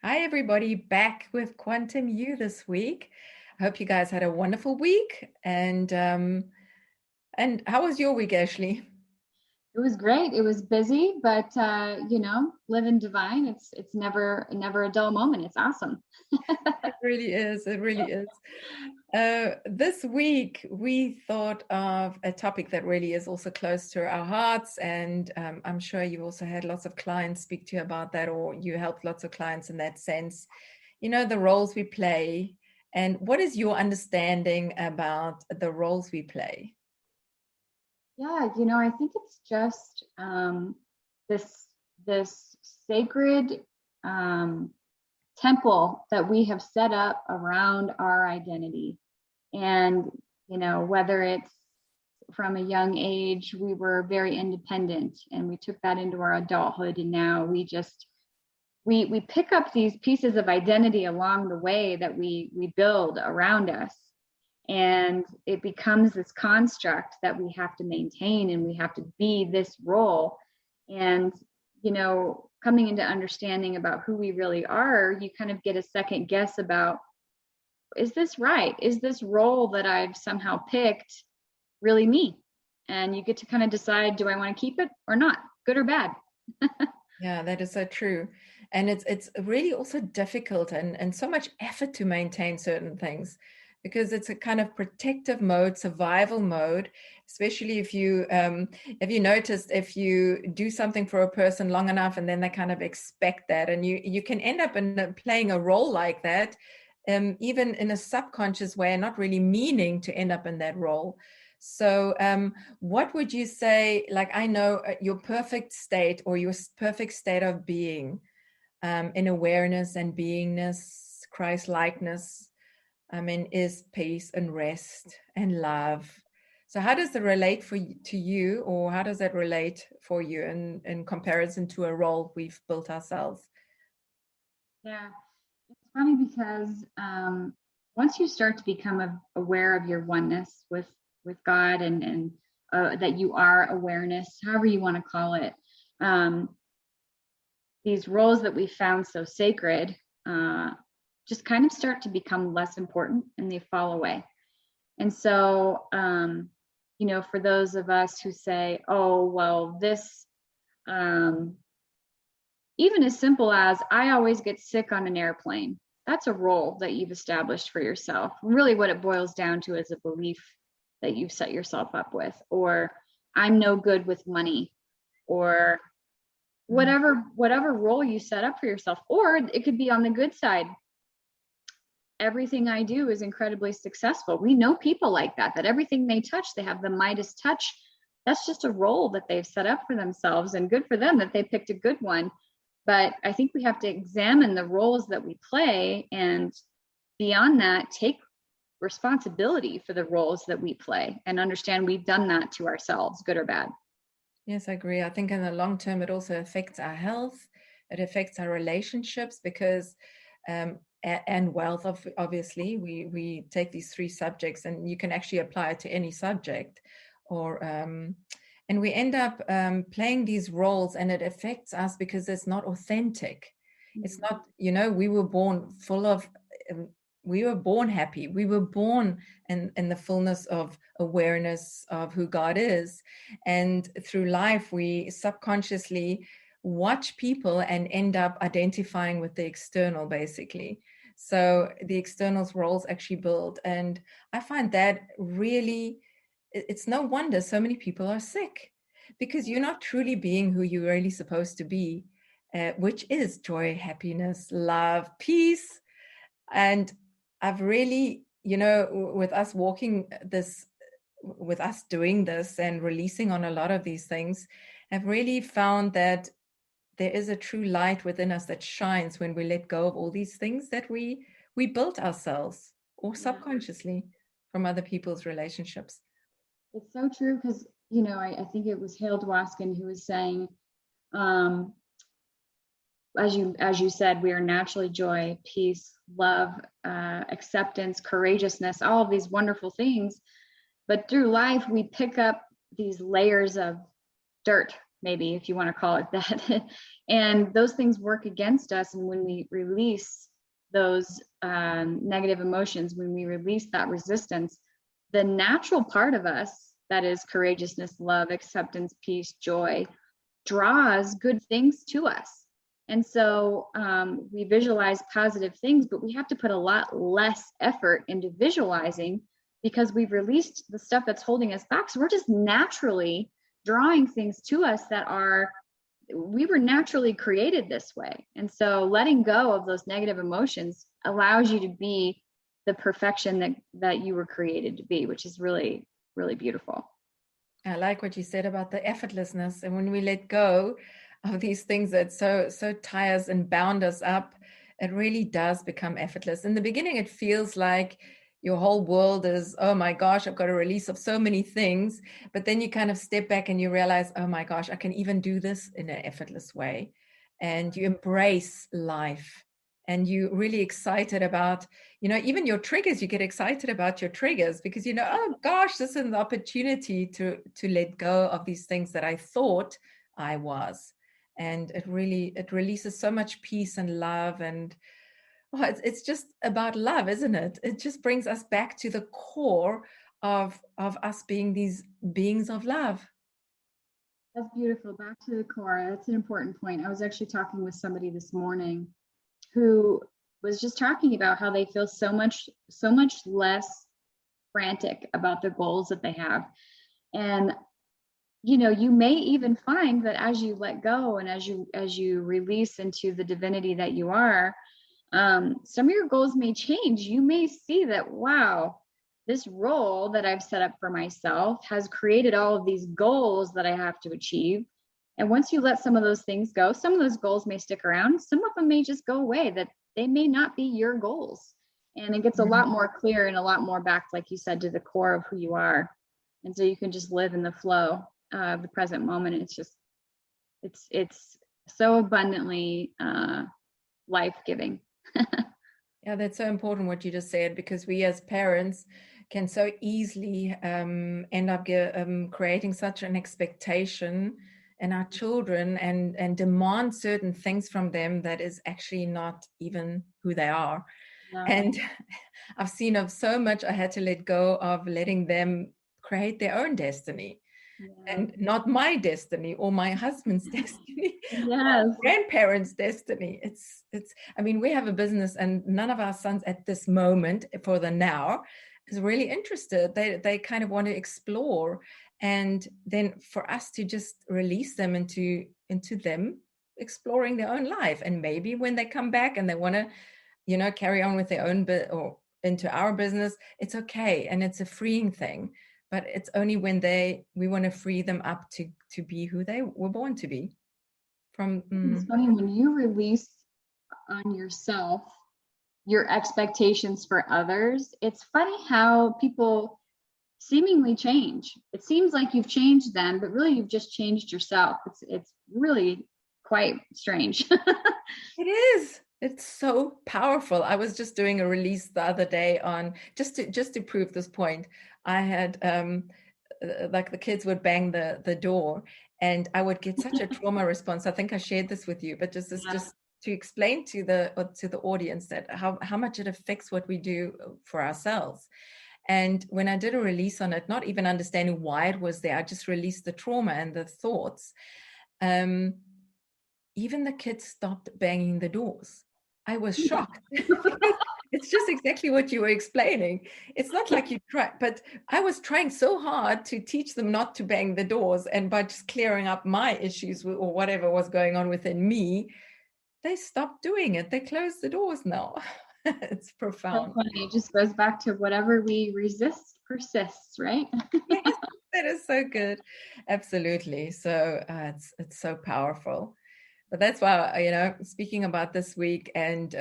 Hi, everybody, back with Quantum U this week. I hope you guys had a wonderful week. And how was your week, Ashley? It was great. It was busy, but living divine. It's never a dull moment. It's awesome. It really is. It really is. This week, we thought of a topic that really is also close to our hearts. And I'm sure you also had lots of clients speak to you about that, or you helped lots of clients in that sense. You know, the roles we play. And what is your understanding about the roles we play? Yeah, I think it's just this this sacred um, temple that we have set up around our identity, and whether it's from a young age, we were very independent, and we took that into our adulthood, and now we pick up these pieces of identity along the way that we build around us, and it becomes this construct that we have to maintain, and we have to be this role. And coming into understanding about who we really are, you kind of get a second guess about, is this right? Is this role that I've somehow picked really me? And you get to kind of decide, do I want to keep it or not, good or bad? Yeah, that is so true. And it's really also difficult and so much effort to maintain certain things because it's a kind of protective mode, survival mode, especially if you have you noticed if you do something for a person long enough and then they kind of expect that, and you can end up playing a role like that, even in a subconscious way, not really meaning to end up in that role. So, what would you say? Like, I know your perfect state or your perfect state of being, in awareness and beingness, Christ likeness, I mean, is peace and rest and love. So, how does it relate to you, or how does that relate for you in comparison to a role we've built ourselves? Yeah, it's funny because once you start to become aware of your oneness with God, and that you are awareness, however you want to call it, um, these roles that we found so sacred just kind of start to become less important, and they fall away. And so, for those of us who say, "Oh, well, this," um, even as simple as, I always get sick on an airplane. That's a role that you've established for yourself. Really, what it boils down to is a belief that you've set yourself up with, or I'm no good with money, or Mm. whatever role you set up for yourself. Or it could be on the good side. Everything I do is incredibly successful. We know people like that everything they touch, they have the Midas touch. That's just a role that they've set up for themselves, and good for them that they picked a good one. But I think we have to examine the roles that we play, and beyond that, take responsibility for the roles that we play and understand we've done that to ourselves, good or bad. Yes, I agree. I think in the long term, it also affects our health. It affects our relationships because, and wealth. Obviously, we take these three subjects, and you can actually apply it to any subject, or and we end up playing these roles, and it affects us because it's not authentic. It's Mm-hmm. not, we were born full of. Um, we were born happy. We were born in the fullness of awareness of who God is, and through life, we subconsciously watch people and end up identifying with the external, basically. So the external's roles actually build. And I find that really, it's no wonder so many people are sick because you're not truly being who you're really supposed to be, which is joy, happiness, love, peace. And I've really, with us walking this, with us doing this and releasing on a lot of these things, I've really found that there is a true light within us that shines when we let go of all these things that we built ourselves or Yeah, subconsciously from other people's relationships. it's so true because, I think it was Hale Dwoskin who was saying, um, as you said, we are naturally joy, peace, love, acceptance, courageousness, all of these wonderful things. But through life, we pick up these layers of dirt, maybe if you want to call it that. And those things work against us. And when we release those negative emotions, when we release that resistance, the natural part of us, that is courageousness, love, acceptance, peace, joy, draws good things to us. And so we visualize positive things, but we have to put a lot less effort into visualizing because we've released the stuff that's holding us back. So we're just naturally drawing things to us that we were naturally created this way. And so letting go of those negative emotions allows you to be the perfection that you were created to be, which is really, really beautiful. I like what you said about the effortlessness. And when we let go of these things that so tie us and bound us up, it really does become effortless. In the beginning, it feels like your whole world is, oh my gosh, I've got a release of so many things. But then you kind of step back and you realize, oh my gosh, I can even do this in an effortless way. And you embrace life. And you're really excited about, even your triggers. You get excited about your triggers because oh gosh, this is an opportunity to let go of these things that I thought I was. And it releases so much peace and love. And it's just about love, isn't it? It just brings us back to the core of us being these beings of love. That's beautiful. Back to the core. That's an important point. I was actually talking with somebody this morning who was just talking about how they feel so much less frantic about the goals that they have. And you may even find that as you let go and as you release into the divinity that you are, some of your goals may change. You may see that, wow, this role that I've set up for myself has created all of these goals that I have to achieve. And once you let some of those things go, some of those goals may stick around. Some of them may just go away, that they may not be your goals. And it gets a lot more clear and a lot more back, like you said, to the core of who you are. And so you can just live in the flow of the present moment. It's just, it's so abundantly life-giving. Yeah, that's so important what you just said, because we as parents can so easily end up creating such an expectation in our children and demand certain things from them that is actually not even who they are. No. And I've seen of so much I had to let go of, letting them create their own destiny. Yeah. And not my destiny or my husband's destiny, yes. Or my grandparents' destiny. It's. I mean, we have a business, and none of our sons at this moment, for the now, is really interested. They kind of want to explore, and then for us to just release them into them exploring their own life, and maybe when they come back and they want to, carry on with their own or into our business, it's okay, and it's a freeing thing. But it's only when we want to free them up to be who they were born to be. It's funny when you release on yourself your expectations for others. It's funny how people seemingly change. It seems like you've changed them, but really you've just changed yourself. It's really quite strange. It is. It's so powerful. I was just doing a release the other day on just to prove this point. I had like the kids would bang the door, and I would get such a trauma response. I think I shared this with you, but just to explain to the audience that how much it affects what we do for ourselves. And when I did a release on it, not even understanding why it was there, I just released the trauma and the thoughts. Even the kids stopped banging the doors. I was shocked. It's just exactly what you were explaining. It's not like you try, but I was trying so hard to teach them not to bang the doors, and by just clearing up my issues or whatever was going on within me, they stopped doing it. They closed the doors now. It's profound. So funny. It just goes back to whatever we resist persists, right? Yes, that is so good. Absolutely. So it's so powerful. But that's why, speaking about this week, and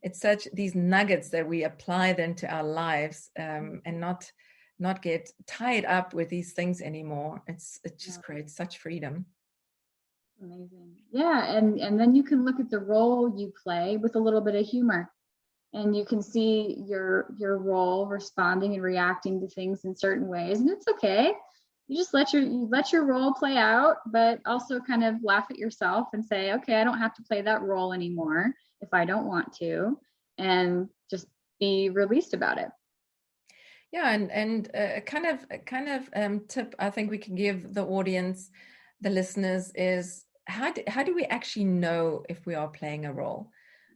it's such these nuggets that we apply then to our lives, and not get tied up with these things anymore. It just creates such freedom. Amazing. Yeah. And then you can look at the role you play with a little bit of humor, and you can see your role responding and reacting to things in certain ways. And it's okay. you just let your role play out, but also kind of laugh at yourself and say, okay, I don't have to play that role anymore if I don't want to, and just be released about it. Yeah, and tip I think we can give the audience, the listeners, is how do we actually know if we are playing a role?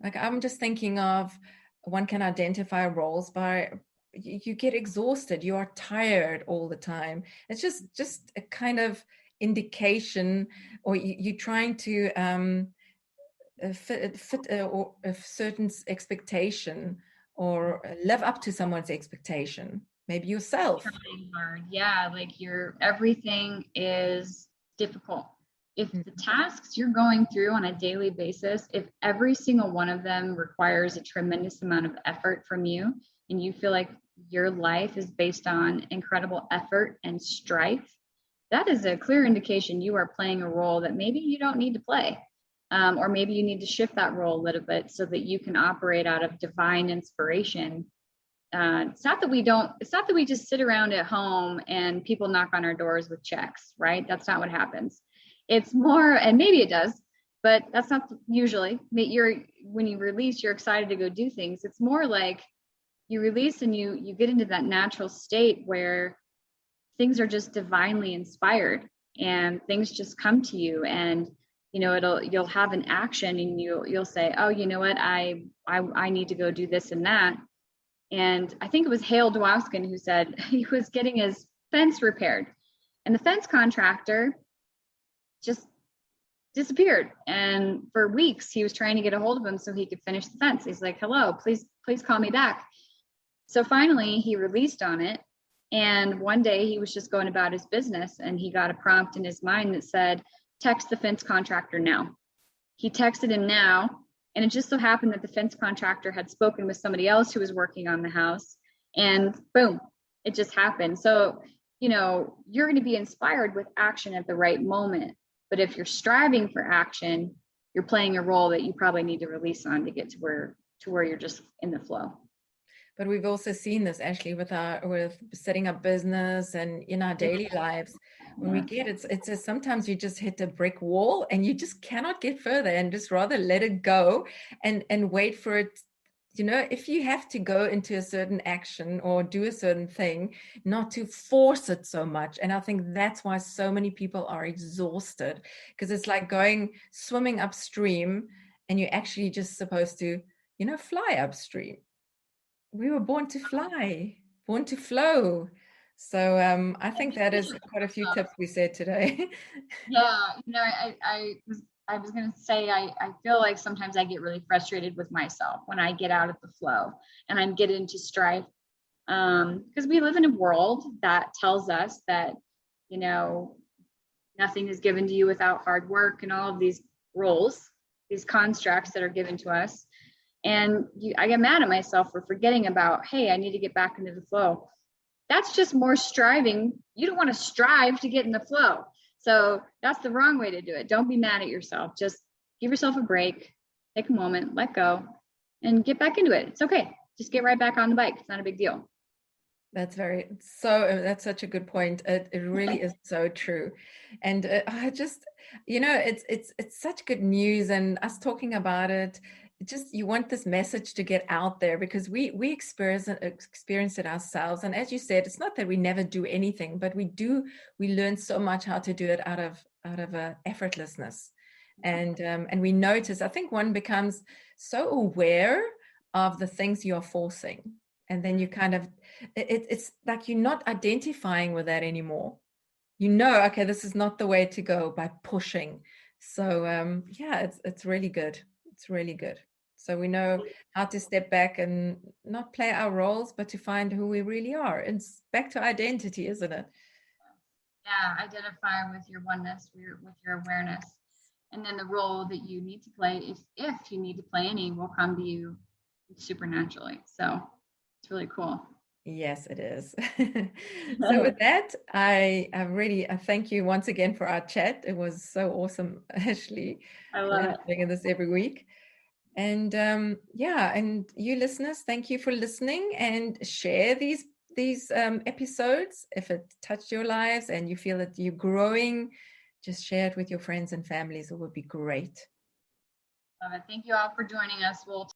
Like, I'm just thinking of, one can identify roles by, you get exhausted, you are tired all the time. It's just a kind of indication, or you're trying to fit or a certain expectation, or live up to someone's expectation, maybe yourself. Trying hard. Yeah, like everything is difficult. If the tasks you're going through on a daily basis, if every single one of them requires a tremendous amount of effort from you, and you feel like your life is based on incredible effort and strife, that is a clear indication you are playing a role that maybe you don't need to play. Or maybe you need to shift that role a little bit so that you can operate out of divine inspiration. It's not that we just sit around at home and people knock on our doors with checks, right? That's not what happens. It's more, and maybe it does, but that's not usually. When you release, you're excited to go do things. It's more like you release and you get into that natural state where things are just divinely inspired and things just come to you, and you'll have an action, and you'll say, oh, you know what, I need to go do this and that. And I think it was Hale Dwoskin who said he was getting his fence repaired, and the fence contractor just disappeared. And for weeks, he was trying to get a hold of him so he could finish the fence. He's like, hello, please call me back. So finally, he released on it. And one day he was just going about his business, and he got a prompt in his mind that said, text the fence contractor now. He texted him now. And it just so happened that the fence contractor had spoken with somebody else who was working on the house, and boom, it just happened. So, you're going to be inspired with action at the right moment. But if you're striving for action, you're playing a role that you probably need to release on to get to where you're just in the flow. But we've also seen this, Ashley, with setting up business and in our daily lives. When we get it's just, sometimes you just hit a brick wall and you just cannot get further, and just rather let it go and wait for it. If you have to go into a certain action or do a certain thing, not to force it so much. And I think that's why so many people are exhausted, because it's like going swimming upstream and you're actually just supposed to, fly upstream. We were born to fly, born to flow. So I think that is quite a few tips we said today. Yeah, I was going to say, I feel like sometimes I get really frustrated with myself when I get out of the flow and I get into strife. Because we live in a world that tells us that, nothing is given to you without hard work, and all of these roles, these constructs that are given to us. And I get mad at myself for forgetting about, hey, I need to get back into the flow. That's just more striving. You don't want to strive to get in the flow. So that's the wrong way to do it. Don't be mad at yourself. Just give yourself a break, take a moment, let go, and get back into it. It's okay. Just get right back on the bike. It's not a big deal. That's such a good point. It really is so true. And I just, it's such good news, and us talking about it, just, you want this message to get out there, because we experience it ourselves. And as you said, it's not that we never do anything, but we learn so much how to do it out of effortlessness. And we notice, I think one becomes so aware of the things you're forcing, and then you kind of, it's like you're not identifying with that anymore. Okay, this is not the way to go, by pushing. So it's really good. It's really good. So we know how to step back and not play our roles, but to find who we really are. It's back to identity, isn't it? Yeah, identify with your oneness, with your awareness. And then the role that you need to play, if you need to play any, will come to you supernaturally. So it's really cool. Yes, it is. So with that, I thank you once again for our chat. It was so awesome, Ashley. I love doing this every week. And and you listeners, thank you for listening, and share these these episodes. If it touched your lives and you feel that you're growing, just share it with your friends and families. It would be great. Thank you all for joining us. We'll